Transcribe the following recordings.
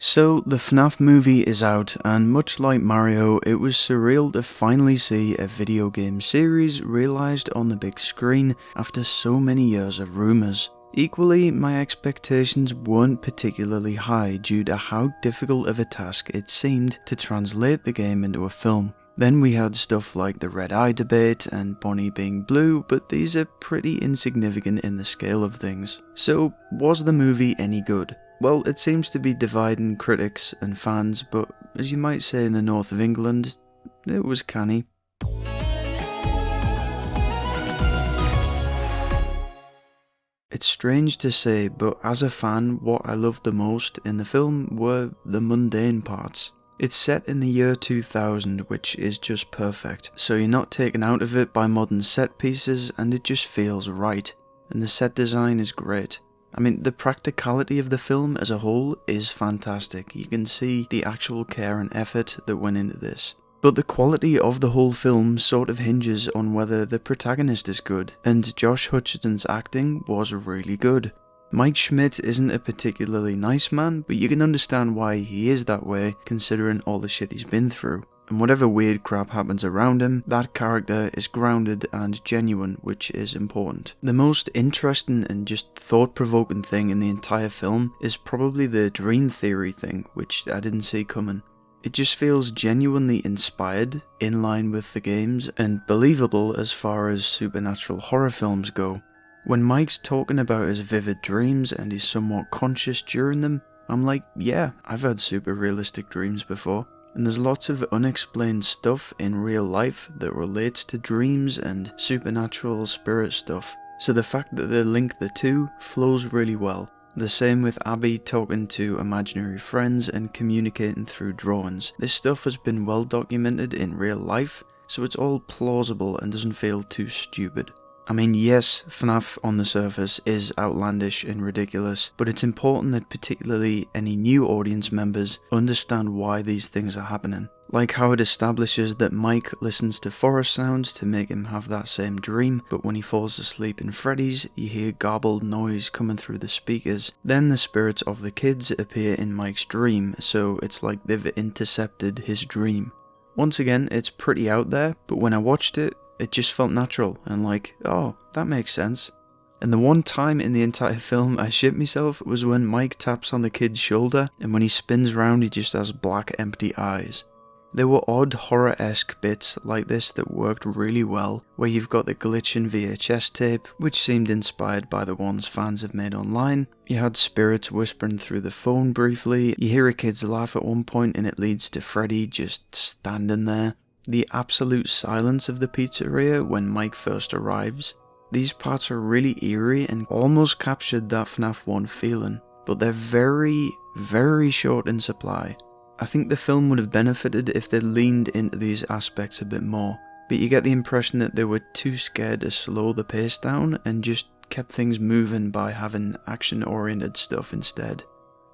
So, the FNAF movie is out, and much like Mario, it was surreal to finally see a video game series realised on the big screen after so many years of rumours. Equally, my expectations weren't particularly high due to how difficult of a task it seemed to translate the game into a film. Then we had stuff like the red eye debate and Bonnie being blue, but these are pretty insignificant in the scale of things. So, was the movie any good? Well, it seems to be dividing critics and fans, but as you might say in the north of England, it was canny. It's strange to say, but as a fan, what I loved the most in the film were the mundane parts. It's set in the year 2000, which is just perfect, so you're not taken out of it by modern set pieces and it just feels right. And the set design is great. I mean, the practicality of the film as a whole is fantastic. You can see the actual care and effort that went into this. But the quality of the whole film sort of hinges on whether the protagonist is good, and Josh Hutcherson's acting was really good. Mike Schmidt isn't a particularly nice man, but you can understand why he is that way considering all the shit he's been through. And whatever weird crap happens around him, that character is grounded and genuine, which is important. The most interesting and just thought-provoking thing in the entire film is probably the dream theory thing, which I didn't see coming. It just feels genuinely inspired, in line with the games, and believable as far as supernatural horror films go. When Mike's talking about his vivid dreams and he's somewhat conscious during them, I'm like, yeah, I've had super realistic dreams before. And there's lots of unexplained stuff in real life that relates to dreams and supernatural spirit stuff, so the fact that they link the two flows really well. The same with Abby talking to imaginary friends and communicating through drawings. This stuff has been well documented in real life, so it's all plausible and doesn't feel too stupid. I mean, yes, FNAF on the surface is outlandish and ridiculous, but it's important that particularly any new audience members understand why these things are happening. Like how it establishes that Mike listens to forest sounds to make him have that same dream, but when he falls asleep in Freddy's, you hear garbled noise coming through the speakers. Then the spirits of the kids appear in Mike's dream, so it's like they've intercepted his dream. Once again, it's pretty out there, but when I watched it, it just felt natural and like, oh, that makes sense. And the one time in the entire film I shit myself was when Mike taps on the kid's shoulder and when he spins round he just has black empty eyes. There were odd horror-esque bits like this that worked really well, where you've got the glitch in VHS tape, which seemed inspired by the ones fans have made online. You had spirits whispering through the phone briefly, you hear a kid's laugh at one point and it leads to Freddy just standing there. The absolute silence of the pizzeria when Mike first arrives. These parts are really eerie and almost captured that FNAF 1 feeling, but they're very, very short in supply. I think the film would have benefited if they leaned into these aspects a bit more, but you get the impression that they were too scared to slow the pace down and just kept things moving by having action-oriented stuff instead.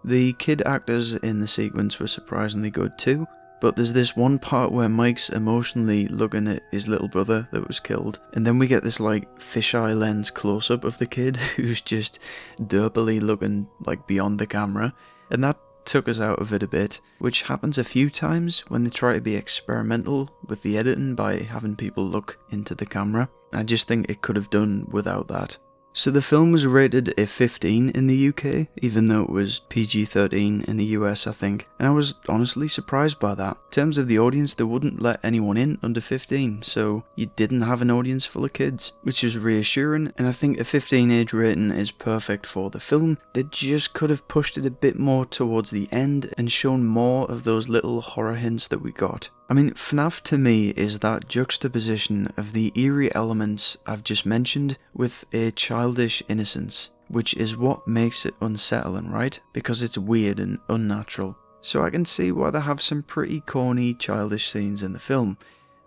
The kid actors in the sequence were surprisingly good too, but there's this one part where Mike's emotionally looking at his little brother that was killed, and then we get this like fisheye lens close-up of the kid who's just derpily looking like beyond the camera, and that took us out of it a bit, which happens a few times when they try to be experimental with the editing by having people look into the camera. I just think it could have done without that. So the film was rated a 15 in the UK, even though it was PG-13 in the US I think, and I was honestly surprised by that. In terms of the audience, they wouldn't let anyone in under 15, so you didn't have an audience full of kids, which is reassuring, and I think a 15 age rating is perfect for the film. They just could have pushed it a bit more towards the end and shown more of those little horror hints that we got. I mean, FNAF to me is that juxtaposition of the eerie elements I've just mentioned with a childish innocence, which is what makes it unsettling, right? Because it's weird and unnatural. So I can see why they have some pretty corny, childish scenes in the film,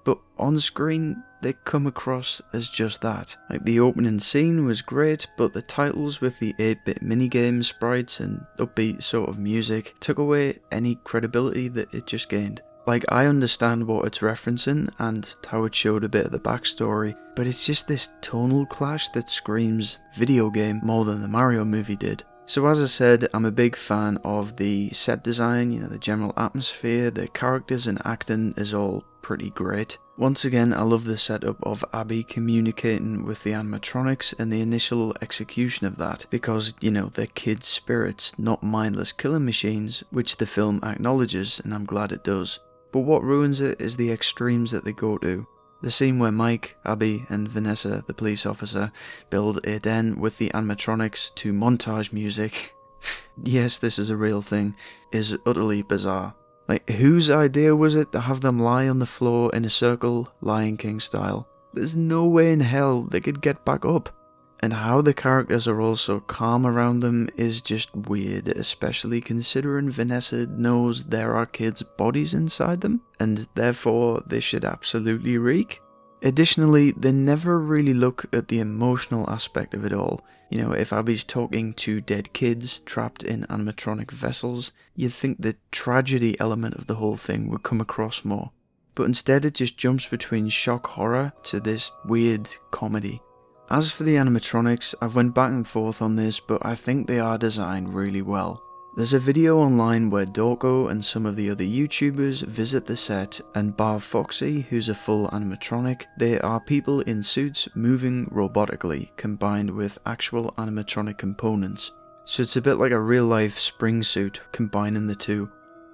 but on screen they come across as just that. Like the opening scene was great, but the titles with the 8-bit minigame sprites and upbeat sort of music took away any credibility that it just gained. Like, I understand what it's referencing and how it showed a bit of the backstory, but it's just this tonal clash that screams video game more than the Mario movie did. So as I said, I'm a big fan of the set design, the general atmosphere, the characters and acting is all pretty great. Once again, I love the setup of Abby communicating with the animatronics and the initial execution of that, because, they're kids' spirits, not mindless killing machines, which the film acknowledges, and I'm glad it does. But what ruins it is the extremes that they go to. The scene where Mike, Abby, and Vanessa, the police officer, build a den with the animatronics to montage music, yes, this is a real thing, is utterly bizarre. Like, whose idea was it to have them lie on the floor in a circle, Lion King style? There's no way in hell they could get back up. And how the characters are all so calm around them is just weird, especially considering Vanessa knows there are kids' bodies inside them, and therefore they should absolutely reek. Additionally, they never really look at the emotional aspect of it all. If Abby's talking to dead kids trapped in animatronic vessels, you'd think the tragedy element of the whole thing would come across more. But instead it just jumps between shock horror to this weird comedy. As for the animatronics, I've went back and forth on this, but I think they are designed really well. There's a video online where Dorko and some of the other YouTubers visit the set, and bar Foxy, who's a full animatronic, they are people in suits moving robotically, combined with actual animatronic components. So it's a bit like a real life spring suit, combining the two.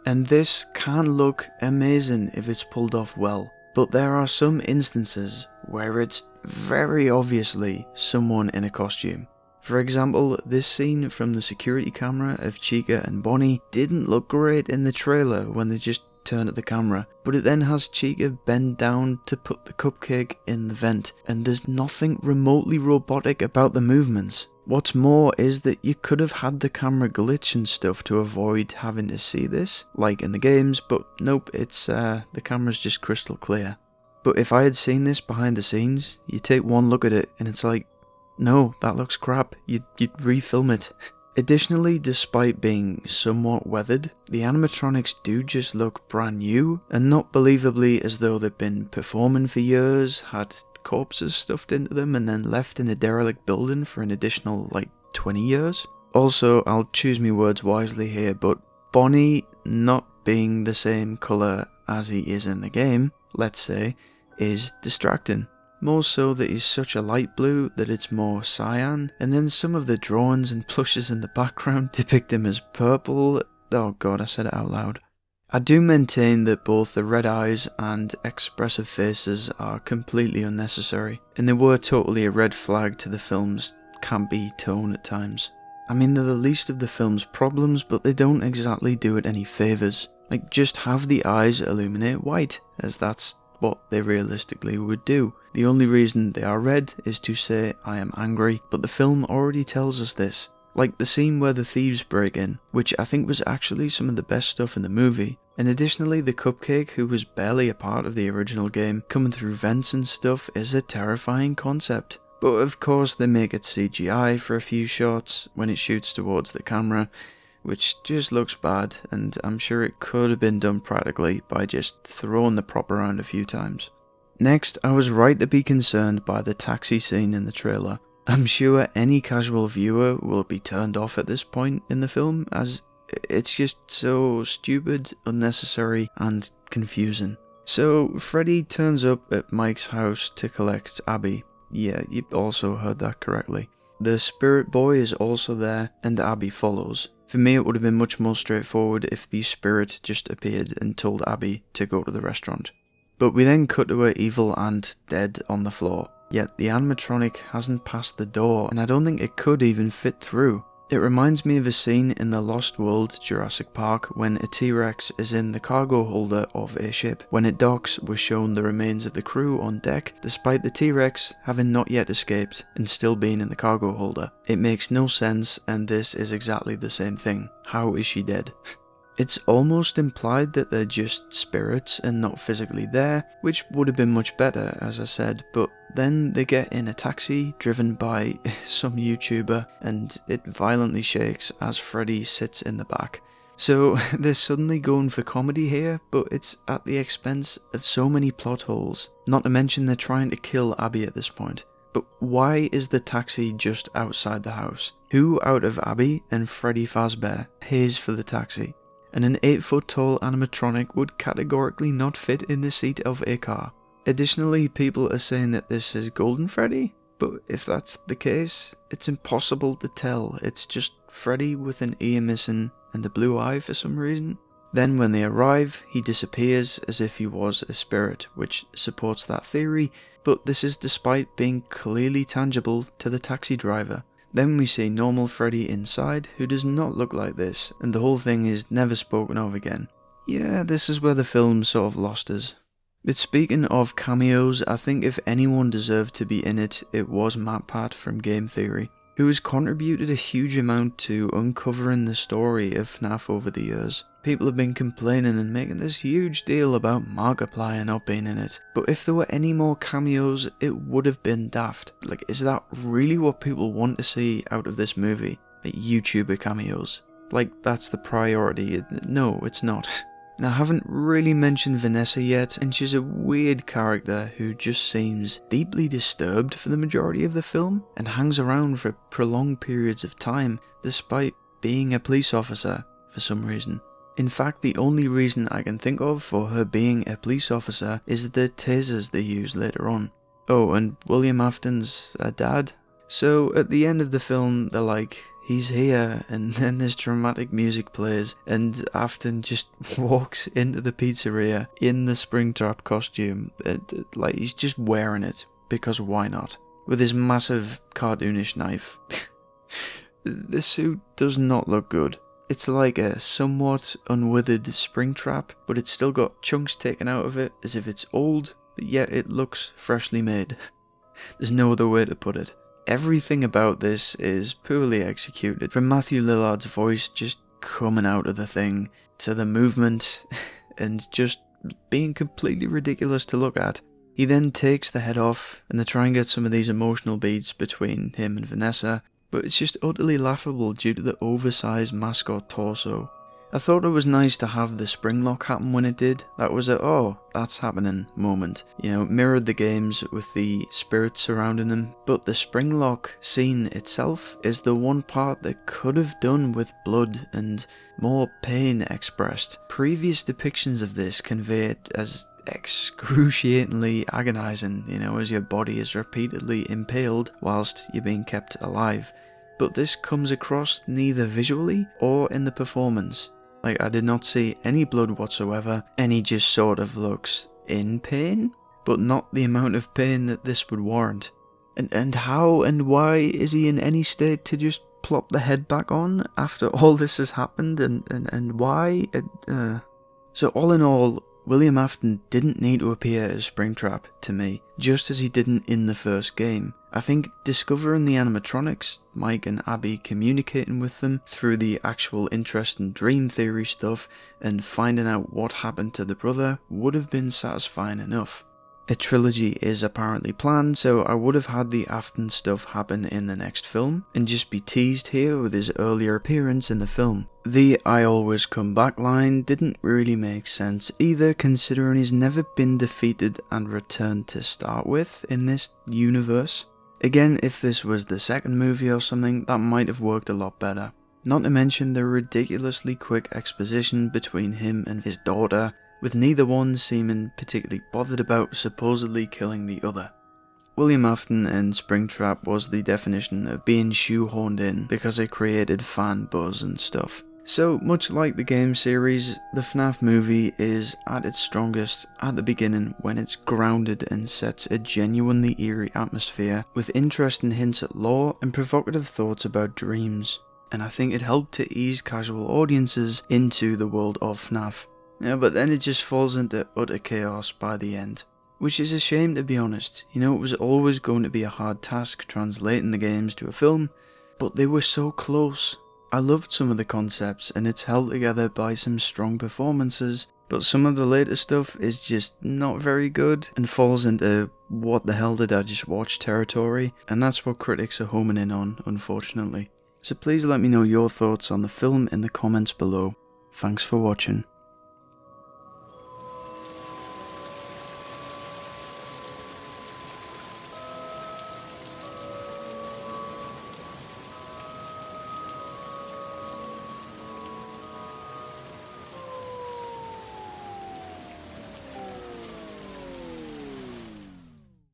And this can look amazing if it's pulled off well. But there are some instances where it's very obviously someone in a costume. For example, this scene from the security camera of Chica and Bonnie didn't look great in the trailer when they just turn at the camera, but it then has Chica bend down to put the cupcake in the vent, and there's nothing remotely robotic about the movements. What's more is that you could have had the camera glitch and stuff to avoid having to see this, like in the games, but nope, it's the camera's just crystal clear. But if I had seen this behind the scenes, you take one look at it and it's like, no, that looks crap, you'd refilm it. Additionally, despite being somewhat weathered, the animatronics do just look brand new, and not believably as though they've been performing for years, had corpses stuffed into them, and then left in a derelict building for an additional, 20 years. Also, I'll choose my words wisely here, but Bonnie not being the same colour as he is in the game, let's say, is distracting. More so that he's such a light blue that it's more cyan, and then some of the drawings and plushes in the background depict him as purple. Oh god, I said it out loud. I do maintain that both the red eyes and expressive faces are completely unnecessary, and they were totally a red flag to the film's campy tone at times. I mean, they're the least of the film's problems, but they don't exactly do it any favours. Just have the eyes illuminate white, as that's what they realistically would do. The only reason they are red is to say I am angry, but the film already tells us this. Like the scene where the thieves break in, which I think was actually some of the best stuff in the movie. And additionally, the cupcake, who was barely a part of the original game, coming through vents and stuff is a terrifying concept. But of course they make it CGI for a few shots when it shoots towards the camera, which just looks bad, and I'm sure it could have been done practically by just throwing the prop around a few times. Next, I was right to be concerned by the taxi scene in the trailer. I'm sure any casual viewer will be turned off at this point in the film, as it's just so stupid, unnecessary, and confusing. So, Freddy turns up at Mike's house to collect Abby. Yeah, you also heard that correctly. The spirit boy is also there, and Abby follows. For me, it would have been much more straightforward if the spirit just appeared and told Abby to go to the restaurant. But we then cut to her evil aunt dead on the floor. Yet the animatronic hasn't passed the door, and I don't think it could even fit through. It reminds me of a scene in the Lost World Jurassic Park when a T-Rex is in the cargo holder of a ship. When it docks, we're shown the remains of the crew on deck, despite the T-Rex having not yet escaped and still being in the cargo holder. It makes no sense, and this is exactly the same thing. How is she dead? It's almost implied that they're just spirits and not physically there, which would have been much better, as I said, but then they get in a taxi driven by some YouTuber and it violently shakes as Freddy sits in the back. So they're suddenly going for comedy here, but it's at the expense of so many plot holes. Not to mention they're trying to kill Abby at this point. But why is the taxi just outside the house? Who out of Abby and Freddy Fazbear pays for the taxi? And an 8-foot tall animatronic would categorically not fit in the seat of a car. Additionally, people are saying that this is Golden Freddy, but if that's the case, it's impossible to tell. It's just Freddy with an ear missing and a blue eye for some reason. Then when they arrive, he disappears as if he was a spirit, which supports that theory, but this is despite being clearly tangible to the taxi driver. Then we see normal Freddy inside, who does not look like this, and the whole thing is never spoken of again. Yeah, this is where the film sort of lost us. But speaking of cameos, I think if anyone deserved to be in it, it was MatPat from Game Theory, who has contributed a huge amount to uncovering the story of FNAF over the years. People have been complaining and making this huge deal about Markiplier not being in it, but if there were any more cameos, it would have been daft. Like, is that really what people want to see out of this movie? Like, YouTuber cameos? Like, that's the priority? No, it's not. Now, I haven't really mentioned Vanessa yet, and she's a weird character who just seems deeply disturbed for the majority of the film, and hangs around for prolonged periods of time, despite being a police officer for some reason. In fact, the only reason I can think of for her being a police officer is the tasers they use later on. Oh, and William Afton's a dad. So at the end of the film, they're like, he's here, and then this dramatic music plays, and Afton just walks into the pizzeria in the Springtrap costume, like he's just wearing it, because why not? With his massive cartoonish knife. The suit does not look good. It's like a somewhat unwithered Springtrap, but it's still got chunks taken out of it as if it's old, but yet it looks freshly made. There's no other way to put it. Everything about this is poorly executed, from Matthew Lillard's voice just coming out of the thing, to the movement, and just being completely ridiculous to look at. He then takes the head off, and they try and get some of these emotional beats between him and Vanessa, but it's just utterly laughable due to the oversized mascot torso. I thought it was nice to have the spring lock happen when it did. That was a, oh, that's happening moment. You know, it mirrored the games with the spirits surrounding them, but the spring lock scene itself is the one part that could have done with blood and more pain expressed. Previous depictions of this convey it as excruciatingly agonizing, you know, as your body is repeatedly impaled whilst you're being kept alive. But this comes across neither visually or in the performance. Like, I did not see any blood whatsoever, and he just sort of looks in pain, but not the amount of pain that this would warrant. And how and why is he in any state to just plop the head back on after all this has happened, and why? So all in all, William Afton didn't need to appear as Springtrap to me, just as he didn't in the first game. I think discovering the animatronics, Mike and Abby communicating with them through the actual interest in dream theory stuff, and finding out what happened to the brother would have been satisfying enough. A trilogy is apparently planned, so I would have had the Afton stuff happen in the next film, and just be teased here with his earlier appearance in the film. The "I always come back" line didn't really make sense either, considering he's never been defeated and returned to start with in this universe. Again, if this was the second movie or something, that might have worked a lot better. Not to mention the ridiculously quick exposition between him and his daughter, with neither one seeming particularly bothered about supposedly killing the other. William Afton in Springtrap was the definition of being shoehorned in because it created fan buzz and stuff. So, much like the game series, the FNAF movie is at its strongest at the beginning when it's grounded and sets a genuinely eerie atmosphere with interesting hints at lore and provocative thoughts about dreams. And I think it helped to ease casual audiences into the world of FNAF. Yeah, but then it just falls into utter chaos by the end. Which is a shame, to be honest. You know, it was always going to be a hard task translating the games to a film, but they were so close. I loved some of the concepts, and it's held together by some strong performances, but some of the later stuff is just not very good, and falls into what the hell did I just watch territory, and that's what critics are homing in on, unfortunately. So please let me know your thoughts on the film in the comments below. Thanks for watching.